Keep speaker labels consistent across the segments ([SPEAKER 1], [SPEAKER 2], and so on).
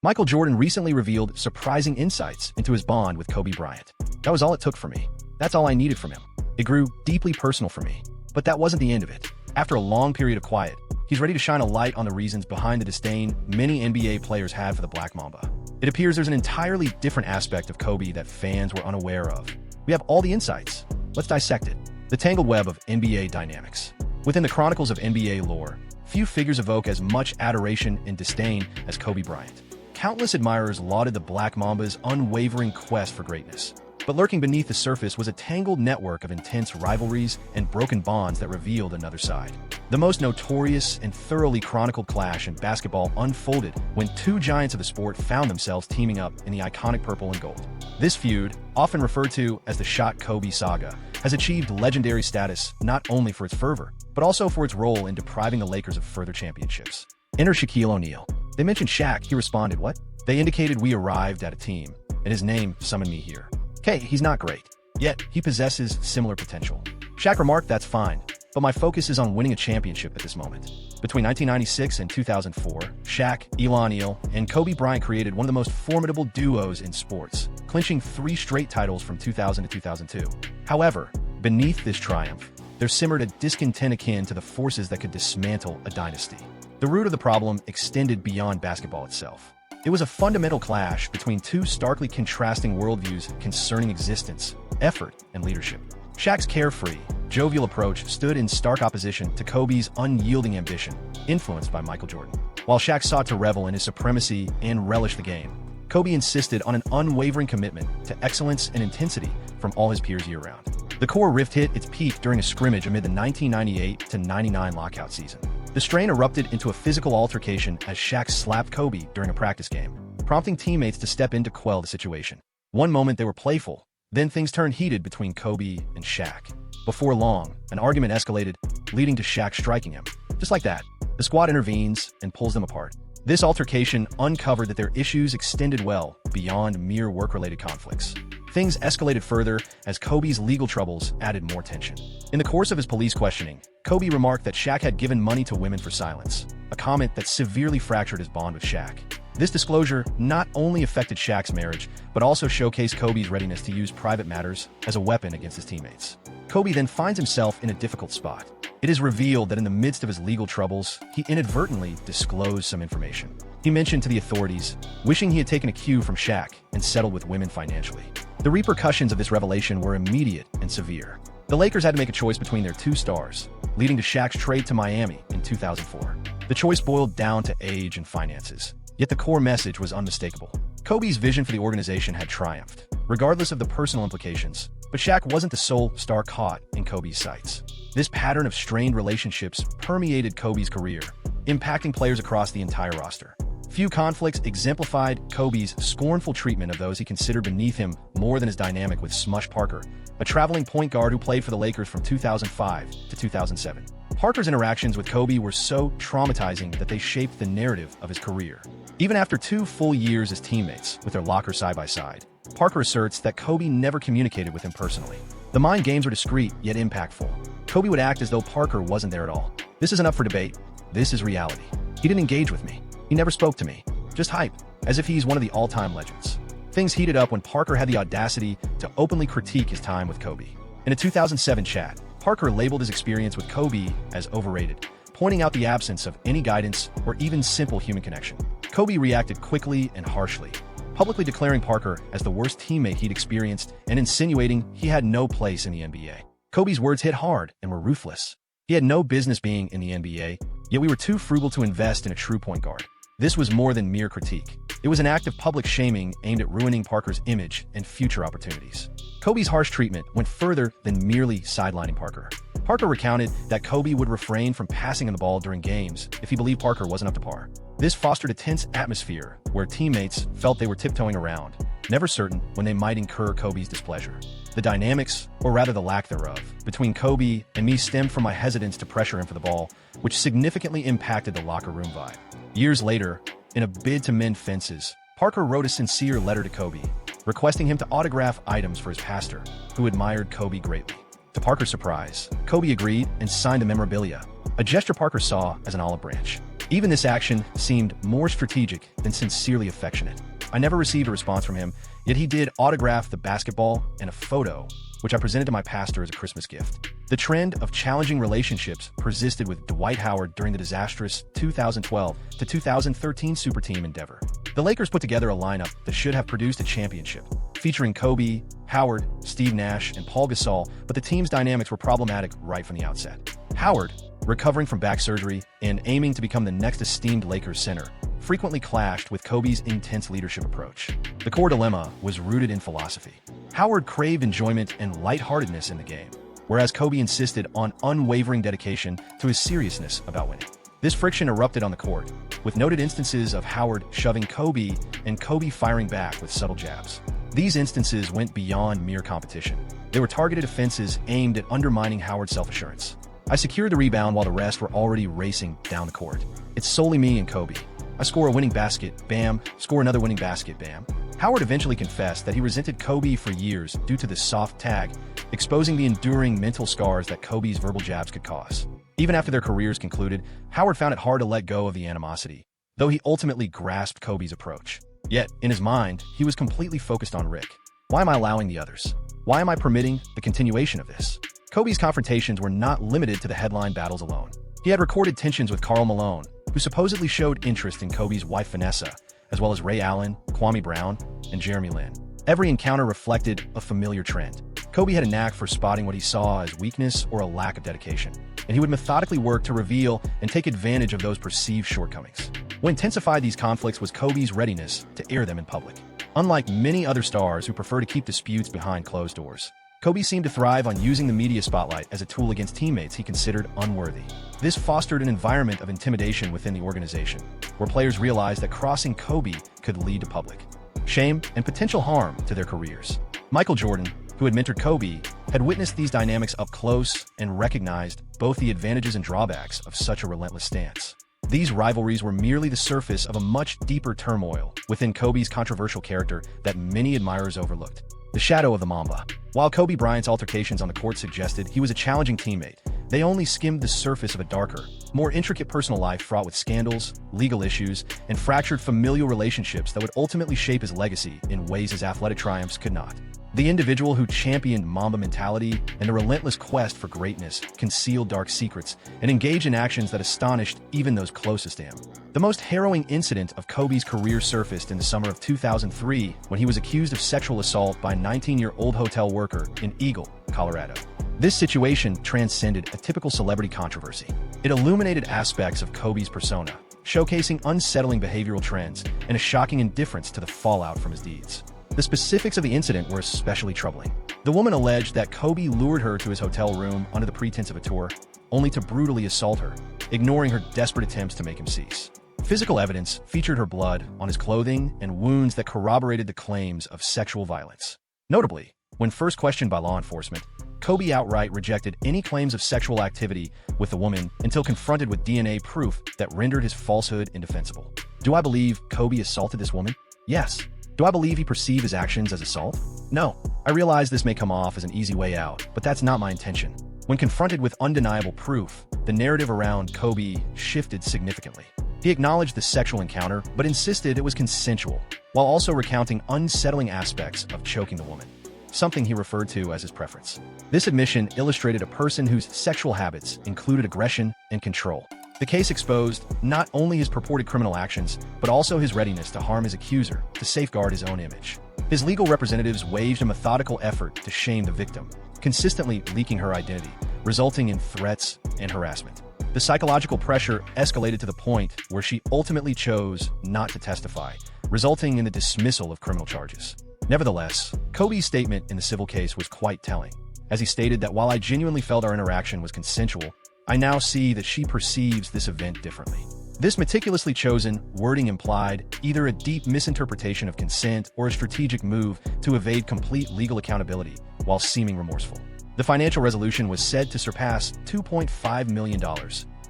[SPEAKER 1] Michael Jordan recently revealed surprising insights into his bond with Kobe Bryant. That was all it took for me. That's all I needed from him. It grew deeply personal for me. But that wasn't the end of it. After a long period of quiet, he's ready to shine a light on the reasons behind the disdain many NBA players had for the Black Mamba. It appears there's an entirely different aspect of Kobe that fans were unaware of. We have all the insights. Let's dissect it. The tangled web of NBA dynamics. Within the chronicles of NBA lore, few figures evoke as much adoration and disdain as Kobe Bryant. Countless admirers lauded the Black Mamba's unwavering quest for greatness. But lurking beneath the surface was a tangled network of intense rivalries and broken bonds that revealed another side. The most notorious and thoroughly chronicled clash in basketball unfolded when two giants of the sport found themselves teaming up in the iconic purple and gold. This feud, often referred to as the Shot Kobe saga, has achieved legendary status not only for its fervor, but also for its role in depriving the Lakers of further championships. Enter Shaquille O'Neal. They mentioned Shaq, he responded, "What?" They indicated we arrived at a team, and his name summoned me here. Okay, he's not great, yet he possesses similar potential. Shaq remarked, "That's fine, but my focus is on winning a championship at this moment." Between 1996 and 2004, Shaq, O'Neal, and Kobe Bryant created one of the most formidable duos in sports, clinching 3 straight titles from 2000 to 2002. However, beneath this triumph, there simmered a discontent akin to the forces that could dismantle a dynasty. The root of the problem extended beyond basketball itself. It was a fundamental clash between two starkly contrasting worldviews concerning existence, effort, and leadership. Shaq's carefree, jovial approach stood in stark opposition to Kobe's unyielding ambition, influenced by Michael Jordan. While Shaq sought to revel in his supremacy and relish the game, Kobe insisted on an unwavering commitment to excellence and intensity from all his peers year-round. The core rift hit its peak during a scrimmage amid the 1998-99 lockout season. The strain erupted into a physical altercation as Shaq slapped Kobe during a practice game, prompting teammates to step in to quell the situation. One moment they were playful, then things turned heated between Kobe and Shaq. Before long, an argument escalated, leading to Shaq striking him. Just like that, the squad intervenes and pulls them apart. This altercation uncovered that their issues extended well beyond mere work-related conflicts. Things escalated further as Kobe's legal troubles added more tension. In the course of his police questioning, Kobe remarked that Shaq had given money to women for silence, a comment that severely fractured his bond with Shaq. This disclosure not only affected Shaq's marriage, but also showcased Kobe's readiness to use private matters as a weapon against his teammates. Kobe then finds himself in a difficult spot. It is revealed that in the midst of his legal troubles, he inadvertently disclosed some information. He mentioned to the authorities, wishing he had taken a cue from Shaq and settled with women financially. The repercussions of this revelation were immediate and severe. The Lakers had to make a choice between their 2 stars, leading to Shaq's trade to Miami in 2004. The choice boiled down to age and finances, yet the core message was unmistakable. Kobe's vision for the organization had triumphed, regardless of the personal implications, but Shaq wasn't the sole star caught in Kobe's sights. This pattern of strained relationships permeated Kobe's career, impacting players across the entire roster. Few conflicts exemplified Kobe's scornful treatment of those he considered beneath him more than his dynamic with Smush Parker, a traveling point guard who played for the Lakers from 2005 to 2007. Parker's interactions with Kobe were so traumatizing that they shaped the narrative of his career. Even after 2 full years as teammates, with their lockers side by side, Parker asserts that Kobe never communicated with him personally. The mind games were discreet, yet impactful. Kobe would act as though Parker wasn't there at all. "This isn't up for debate. This is reality. He didn't engage with me. He never spoke to me. Just hype, as if he's one of the all-time legends." Things heated up when Parker had the audacity to openly critique his time with Kobe. In a 2007 chat, Parker labeled his experience with Kobe as overrated, pointing out the absence of any guidance or even simple human connection. Kobe reacted quickly and harshly, publicly declaring Parker as the worst teammate he'd experienced and insinuating he had no place in the NBA. Kobe's words hit hard and were ruthless. He had no business being in the NBA, yet we were too frugal to invest in a true point guard. This was more than mere critique. It was an act of public shaming aimed at ruining Parker's image and future opportunities. Kobe's harsh treatment went further than merely sidelining Parker. Parker recounted that Kobe would refrain from passing him the ball during games if he believed Parker wasn't up to par. This fostered a tense atmosphere where teammates felt they were tiptoeing around, never certain when they might incur Kobe's displeasure. The dynamics, or rather the lack thereof, between Kobe and me stemmed from my hesitance to pressure him for the ball, which significantly impacted the locker room vibe. Years later, in a bid to mend fences, Parker wrote a sincere letter to Kobe, requesting him to autograph items for his pastor, who admired Kobe greatly. To Parker's surprise, Kobe agreed and signed the memorabilia, a gesture Parker saw as an olive branch. Even this action seemed more strategic than sincerely affectionate. I never received a response from him, yet he did autograph the basketball and a photo, which I presented to my pastor as a Christmas gift. The trend of challenging relationships persisted with Dwight Howard during the disastrous 2012 to 2013 Super Team endeavor. The Lakers put together a lineup that should have produced a championship, featuring Kobe, Howard, Steve Nash, and Paul Gasol, but the team's dynamics were problematic right from the outset. Howard, recovering from back surgery and aiming to become the next esteemed Lakers center, frequently clashed with Kobe's intense leadership approach. The core dilemma was rooted in philosophy. Howard craved enjoyment and lightheartedness in the game, whereas Kobe insisted on unwavering dedication to his seriousness about winning. This friction erupted on the court, with noted instances of Howard shoving Kobe and Kobe firing back with subtle jabs. These instances went beyond mere competition. They were targeted offenses aimed at undermining Howard's self-assurance. I secured the rebound while the rest were already racing down the court. It's solely me and Kobe. I score a winning basket, bam, score another winning basket, bam. Howard eventually confessed that he resented Kobe for years due to the soft tag, exposing the enduring mental scars that Kobe's verbal jabs could cause. Even after their careers concluded, Howard found it hard to let go of the animosity, though he ultimately grasped Kobe's approach. Yet, in his mind, he was completely focused on Rick. Why am I allowing the others? Why am I permitting the continuation of this? Kobe's confrontations were not limited to the headline battles alone. He had recorded tensions with Karl Malone, who supposedly showed interest in Kobe's wife Vanessa, as well as Ray Allen, Kwame Brown, and Jeremy Lin. Every encounter reflected a familiar trend. Kobe had a knack for spotting what he saw as weakness or a lack of dedication, and he would methodically work to reveal and take advantage of those perceived shortcomings. What intensified these conflicts was Kobe's readiness to air them in public. Unlike many other stars who prefer to keep disputes behind closed doors, Kobe seemed to thrive on using the media spotlight as a tool against teammates he considered unworthy. This fostered an environment of intimidation within the organization, where players realized that crossing Kobe could lead to public shame and potential harm to their careers. Michael Jordan, who had mentored Kobe, had witnessed these dynamics up close and recognized both the advantages and drawbacks of such a relentless stance. These rivalries were merely the surface of a much deeper turmoil within Kobe's controversial character that many admirers overlooked. The shadow of the Mamba. While Kobe Bryant's altercations on the court suggested he was a challenging teammate, they only skimmed the surface of a darker, more intricate personal life fraught with scandals, legal issues, and fractured familial relationships that would ultimately shape his legacy in ways his athletic triumphs could not. The individual who championed Mamba mentality and the relentless quest for greatness concealed dark secrets and engaged in actions that astonished even those closest to him. The most harrowing incident of Kobe's career surfaced in the summer of 2003 when he was accused of sexual assault by a 19-year-old hotel worker in Eagle, Colorado. This situation transcended a typical celebrity controversy. It illuminated aspects of Kobe's persona, showcasing unsettling behavioral trends and a shocking indifference to the fallout from his deeds. The specifics of the incident were especially troubling. The woman alleged that Kobe lured her to his hotel room under the pretense of a tour, only to brutally assault her, ignoring her desperate attempts to make him cease. Physical evidence featured her blood on his clothing and wounds that corroborated the claims of sexual violence. Notably, when first questioned by law enforcement, Kobe outright rejected any claims of sexual activity with the woman until confronted with DNA proof that rendered his falsehood indefensible. Do I believe Kobe assaulted this woman? Yes. Do I believe he perceived his actions as assault? No. I realize this may come off as an easy way out, but that's not my intention. When confronted with undeniable proof, the narrative around Kobe shifted significantly. He acknowledged the sexual encounter, but insisted it was consensual, while also recounting unsettling aspects of choking the woman, something he referred to as his preference. This admission illustrated a person whose sexual habits included aggression and control. The case exposed not only his purported criminal actions, but also his readiness to harm his accuser to safeguard his own image. His legal representatives waged a methodical effort to shame the victim, consistently leaking her identity, resulting in threats and harassment. The psychological pressure escalated to the point where she ultimately chose not to testify, resulting in the dismissal of criminal charges. Nevertheless, Kobe's statement in the civil case was quite telling, as he stated that while I genuinely felt our interaction was consensual, I now see that she perceives this event differently. This meticulously chosen wording implied either a deep misinterpretation of consent or a strategic move to evade complete legal accountability while seeming remorseful. The financial resolution was said to surpass $2.5 million,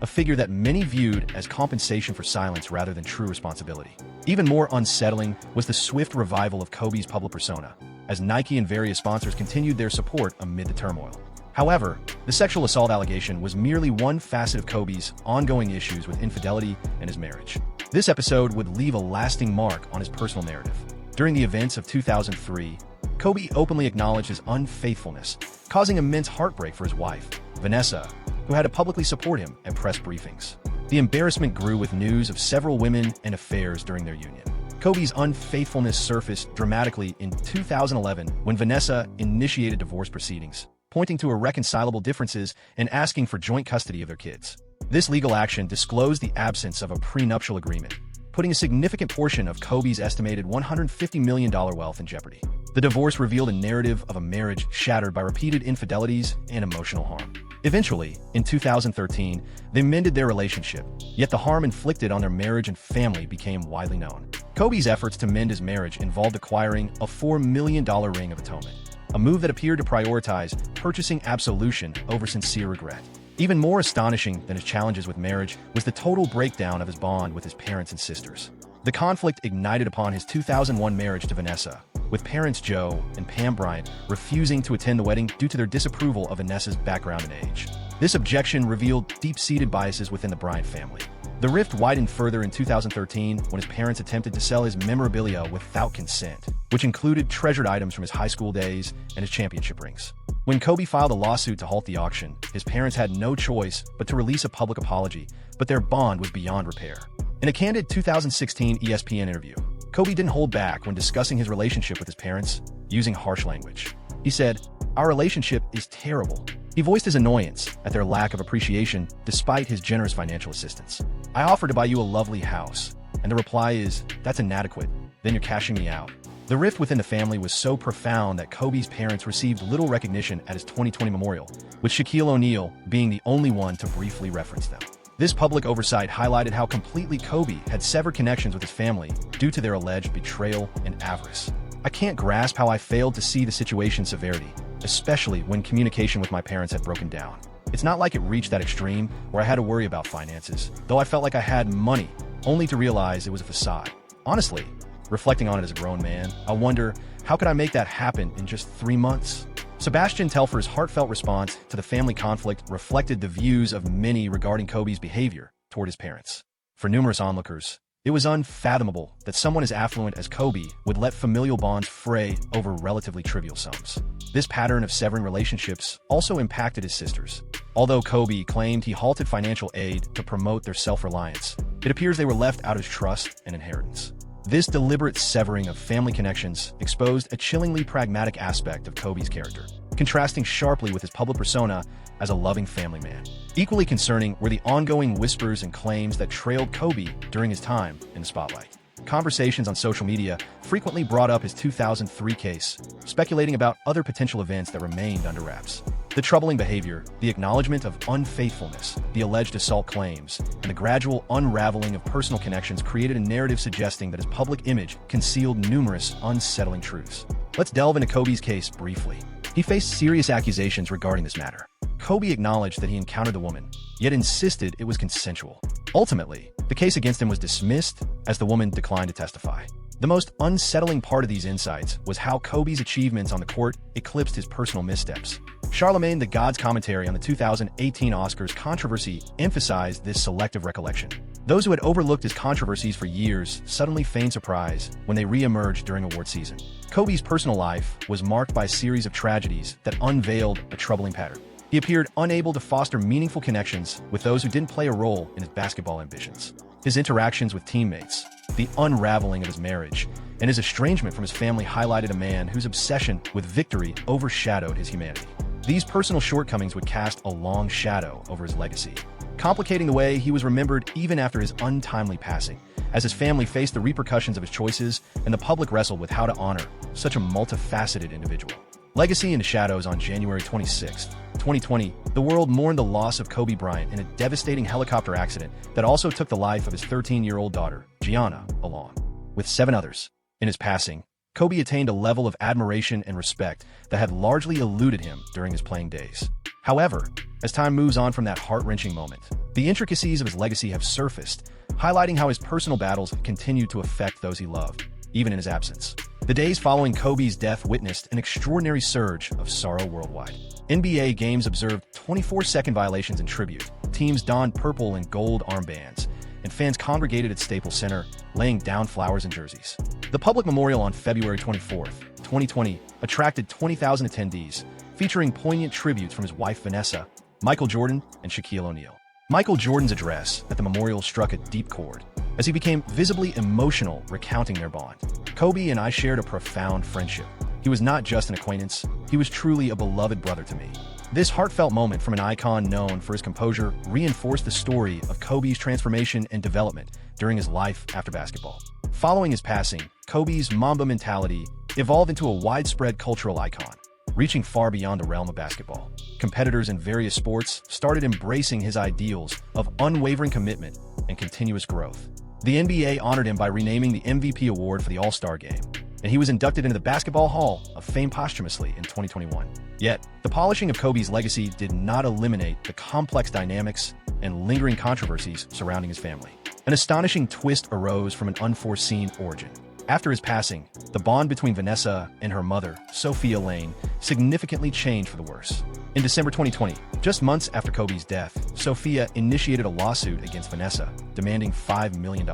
[SPEAKER 1] a figure that many viewed as compensation for silence rather than true responsibility. Even more unsettling was the swift revival of Kobe's public persona, as Nike and various sponsors continued their support amid the turmoil. However, the sexual assault allegation was merely one facet of Kobe's ongoing issues with infidelity and his marriage. This episode would leave a lasting mark on his personal narrative. During the events of 2003, Kobe openly acknowledged his unfaithfulness, causing immense heartbreak for his wife, Vanessa, who had to publicly support him at press briefings. The embarrassment grew with news of several women and affairs during their union. Kobe's unfaithfulness surfaced dramatically in 2011 when Vanessa initiated divorce proceedings, pointing to irreconcilable differences and asking for joint custody of their kids. This legal action disclosed the absence of a prenuptial agreement, putting a significant portion of Kobe's estimated $150 million wealth in jeopardy. The divorce revealed a narrative of a marriage shattered by repeated infidelities and emotional harm. Eventually, in 2013, they mended their relationship, yet the harm inflicted on their marriage and family became widely known. Kobe's efforts to mend his marriage involved acquiring a $4 million ring of atonement, a move that appeared to prioritize purchasing absolution over sincere regret. Even more astonishing than his challenges with marriage was the total breakdown of his bond with his parents and sisters. The conflict ignited upon his 2001 marriage to Vanessa, with parents Joe and Pam Bryant refusing to attend the wedding due to their disapproval of Vanessa's background and age. This objection revealed deep-seated biases within the Bryant family. The rift widened further in 2013 when his parents attempted to sell his memorabilia without consent, which included treasured items from his high school days and his championship rings. When Kobe filed a lawsuit to halt the auction, his parents had no choice but to release a public apology, but their bond was beyond repair. In a candid 2016 ESPN interview, Kobe didn't hold back when discussing his relationship with his parents, using harsh language. He said, "Our relationship is terrible." He voiced his annoyance at their lack of appreciation despite his generous financial assistance. "I offered to buy you a lovely house, and the reply is, that's inadequate, then you're cashing me out." The rift within the family was so profound that Kobe's parents received little recognition at his 2020 memorial, with Shaquille O'Neal being the only one to briefly reference them. This public oversight highlighted how completely Kobe had severed connections with his family due to their alleged betrayal and avarice. "I can't grasp how I failed to see the situation's severity, especially when communication with my parents had broken down. It's not like it reached that extreme where I had to worry about finances, though I felt like I had money, only to realize it was a facade. Honestly, reflecting on it as a grown man, I wonder, how could I make that happen in just 3 months?" Sebastian Telfer's heartfelt response to the family conflict reflected the views of many regarding Kobe's behavior toward his parents. For numerous onlookers, it was unfathomable that someone as affluent as Kobe would let familial bonds fray over relatively trivial sums. This pattern of severing relationships also impacted his sisters. Although Kobe claimed he halted financial aid to promote their self-reliance, it appears they were left out of his trust and inheritance. This deliberate severing of family connections exposed a chillingly pragmatic aspect of Kobe's character, contrasting sharply with his public persona as a loving family man. Equally concerning were the ongoing whispers and claims that trailed Kobe during his time in the spotlight. Conversations on social media frequently brought up his 2003 case, speculating about other potential events that remained under wraps. The troubling behavior, the acknowledgement of unfaithfulness, the alleged assault claims, and the gradual unraveling of personal connections created a narrative suggesting that his public image concealed numerous unsettling truths. Let's delve into Kobe's case briefly. He faced serious accusations regarding this matter. Kobe acknowledged that he encountered the woman, yet insisted it was consensual. Ultimately, the case against him was dismissed as the woman declined to testify. The most unsettling part of these insights was how Kobe's achievements on the court eclipsed his personal missteps. Charlemagne the God's commentary on the 2018 Oscars controversy emphasized this selective recollection. Those who had overlooked his controversies for years suddenly feigned surprise when they re-emerged during award season. Kobe's personal life was marked by a series of tragedies that unveiled a troubling pattern. He appeared unable to foster meaningful connections with those who didn't play a role in his basketball ambitions. His interactions with teammates, the unraveling of his marriage, and his estrangement from his family highlighted a man whose obsession with victory overshadowed his humanity. These personal shortcomings would cast a long shadow over his legacy, complicating the way he was remembered even after his untimely passing, as his family faced the repercussions of his choices and the public wrestled with how to honor such a multifaceted individual. Legacy in the shadows. On January 26, 2020, the world mourned the loss of Kobe Bryant in a devastating helicopter accident that also took the life of his 13-year-old daughter, Gianna, along with 7 others. In his passing, Kobe attained a level of admiration and respect that had largely eluded him during his playing days. However, as time moves on from that heart-wrenching moment, the intricacies of his legacy have surfaced, highlighting how his personal battles have continued to affect those he loved. even in his absence. The days following Kobe's death witnessed an extraordinary surge of sorrow worldwide. NBA games observed 24-second violations in tribute. Teams donned purple and gold armbands, and fans congregated at Staples Center, laying down flowers and jerseys. The public memorial on February 24, 2020, attracted 20,000 attendees, featuring poignant tributes from his wife Vanessa, Michael Jordan, and Shaquille O'Neal. Michael Jordan's address at the memorial struck a deep chord, as he became visibly emotional recounting their bond. "Kobe and I shared a profound friendship. He was not just an acquaintance, he was truly a beloved brother to me." This heartfelt moment from an icon known for his composure reinforced the story of Kobe's transformation and development during his life after basketball. Following his passing, Kobe's Mamba mentality evolved into a widespread cultural icon, reaching far beyond the realm of basketball. Competitors in various sports started embracing his ideals of unwavering commitment and continuous growth. The NBA honored him by renaming the MVP award for the All-Star Game, and he was inducted into the Basketball Hall of Fame posthumously in 2021. Yet, the polishing of Kobe's legacy did not eliminate the complex dynamics and lingering controversies surrounding his family. An astonishing twist arose from an unforeseen origin. After his passing, the bond between Vanessa and her mother, Sophia Lane, significantly changed for the worse. In December 2020, just months after Kobe's death, Sophia initiated a lawsuit against Vanessa, demanding $5 million.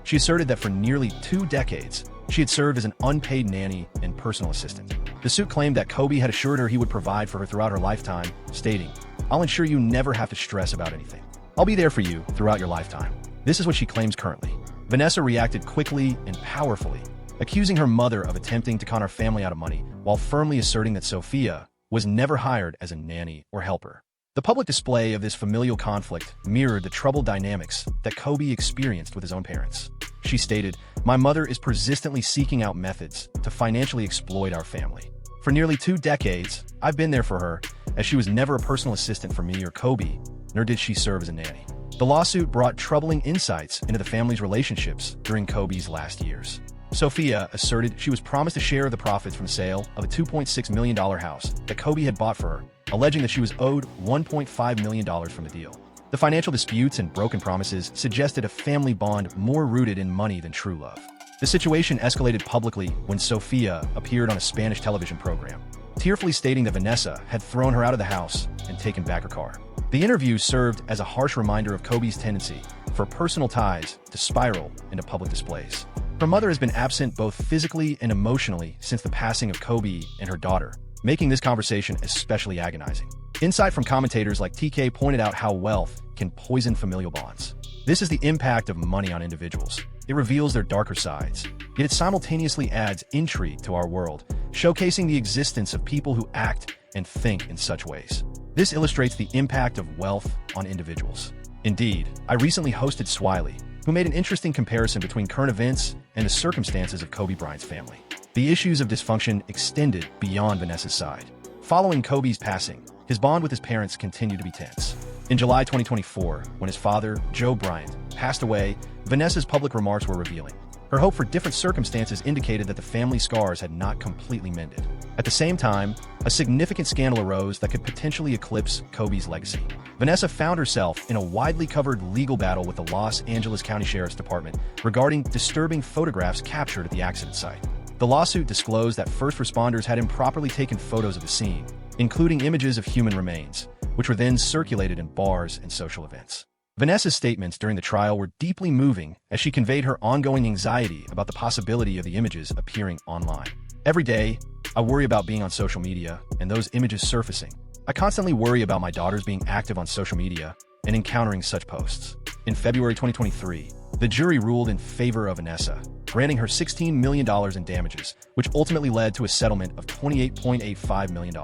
[SPEAKER 1] She asserted that for nearly 2 decades, she had served as an unpaid nanny and personal assistant. The suit claimed that Kobe had assured her he would provide for her throughout her lifetime, stating, "I'll ensure you never have to stress about anything. I'll be there for you throughout your lifetime." This is what she claims currently. Vanessa reacted quickly and powerfully, accusing her mother of attempting to con her family out of money, while firmly asserting that Sophia was never hired as a nanny or helper. The public display of this familial conflict mirrored the troubled dynamics that Kobe experienced with his own parents. She stated, "My mother is persistently seeking out methods to financially exploit our family. For nearly 2 decades, I've been there for her, as she was never a personal assistant for me or Kobe, nor did she serve as a nanny." The lawsuit brought troubling insights into the family's relationships during Kobe's last years. Sophia asserted she was promised a share of the profits from the sale of a $2.6 million house that Kobe had bought for her, alleging that she was owed $1.5 million from the deal. The financial disputes and broken promises suggested a family bond more rooted in money than true love. The situation escalated publicly when Sophia appeared on a Spanish television program, tearfully stating that Vanessa had thrown her out of the house and taken back her car. The interview served as a harsh reminder of Kobe's tendency for personal ties to spiral into public displays. Her mother has been absent both physically and emotionally since the passing of Kobe and her daughter, making this conversation especially agonizing. Insight from commentators like TK pointed out how wealth can poison familial bonds. This is the impact of money on individuals. It reveals their darker sides, yet it simultaneously adds intrigue to our world, showcasing the existence of people who act and think in such ways. This illustrates the impact of wealth on individuals. Indeed, I recently hosted Swiley, who made an interesting comparison between current events and the circumstances of Kobe Bryant's family. The issues of dysfunction extended beyond Vanessa's side. Following Kobe's passing, his bond with his parents continued to be tense. In July 2024, when his father, Joe Bryant, passed away, Vanessa's public remarks were revealing. Her hope for different circumstances indicated that the family scars had not completely mended. At the same time, a significant scandal arose that could potentially eclipse Kobe's legacy. Vanessa found herself in a widely covered legal battle with the Los Angeles County Sheriff's Department regarding disturbing photographs captured at the accident site. The lawsuit disclosed that first responders had improperly taken photos of the scene, including images of human remains, which were then circulated in bars and social events. Vanessa's statements during the trial were deeply moving as she conveyed her ongoing anxiety about the possibility of the images appearing online. "Every day, I worry about being on social media and those images surfacing. I constantly worry about my daughters being active on social media and encountering such posts." In February 2023, the jury ruled in favor of Vanessa, granting her $16 million in damages, which ultimately led to a settlement of $28.85 million.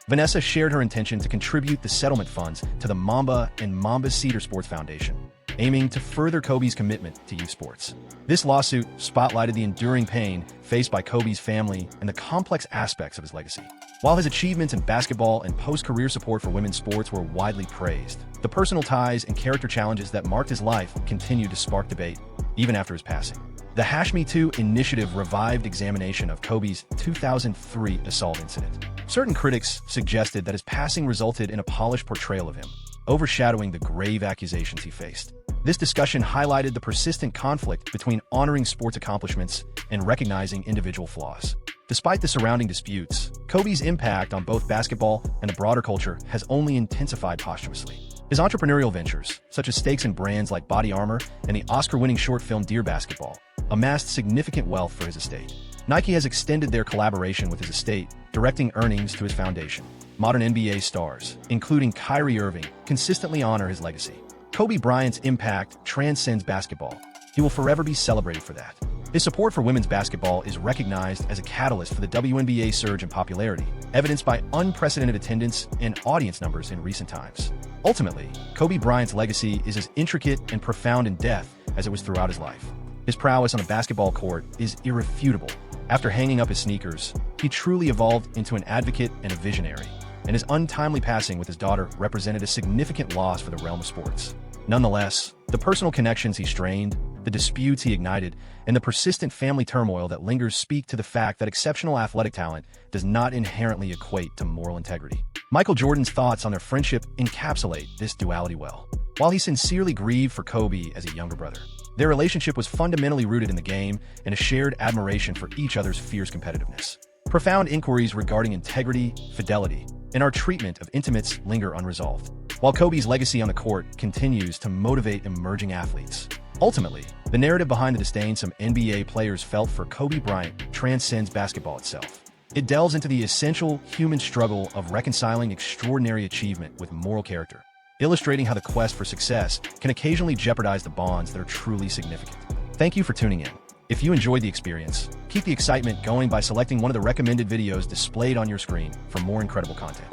[SPEAKER 1] Vanessa shared her intention to contribute the settlement funds to the Mamba and Mamba Cedar Sports Foundation, aiming to further Kobe's commitment to youth sports. This lawsuit spotlighted the enduring pain faced by Kobe's family and the complex aspects of his legacy. While his achievements in basketball and post-career support for women's sports were widely praised, the personal ties and character challenges that marked his life continued to spark debate, even after his passing. The #MeToo initiative revived examination of Kobe's 2003 assault incident. Certain critics suggested that his passing resulted in a polished portrayal of him, overshadowing the grave accusations he faced. This discussion highlighted the persistent conflict between honoring sports accomplishments and recognizing individual flaws. Despite the surrounding disputes, Kobe's impact on both basketball and the broader culture has only intensified posthumously. His entrepreneurial ventures, such as stakes in brands like Body Armor and the Oscar-winning short film Dear Basketball, amassed significant wealth for his estate. Nike has extended their collaboration with his estate, directing earnings to his foundation. Modern NBA stars, including Kyrie Irving, consistently honor his legacy. Kobe Bryant's impact transcends basketball. He will forever be celebrated for that. His support for women's basketball is recognized as a catalyst for the WNBA surge in popularity, evidenced by unprecedented attendance and audience numbers in recent times. Ultimately, Kobe Bryant's legacy is as intricate and profound in depth as it was throughout his life. His prowess on a basketball court is irrefutable. After hanging up his sneakers, he truly evolved into an advocate and a visionary, and his untimely passing with his daughter represented a significant loss for the realm of sports. Nonetheless, the personal connections he strained, the disputes he ignited, and the persistent family turmoil that lingers speak to the fact that exceptional athletic talent does not inherently equate to moral integrity. Michael Jordan's thoughts on their friendship encapsulate this duality well. While he sincerely grieved for Kobe as a younger brother, their relationship was fundamentally rooted in the game and a shared admiration for each other's fierce competitiveness. Profound inquiries regarding integrity, fidelity, and our treatment of intimates linger unresolved, while Kobe's legacy on the court continues to motivate emerging athletes. Ultimately, the narrative behind the disdain some NBA players felt for Kobe Bryant transcends basketball itself. It delves into the essential human struggle of reconciling extraordinary achievement with moral character, illustrating how the quest for success can occasionally jeopardize the bonds that are truly significant. Thank you for tuning in. If you enjoyed the experience, keep the excitement going by selecting one of the recommended videos displayed on your screen for more incredible content.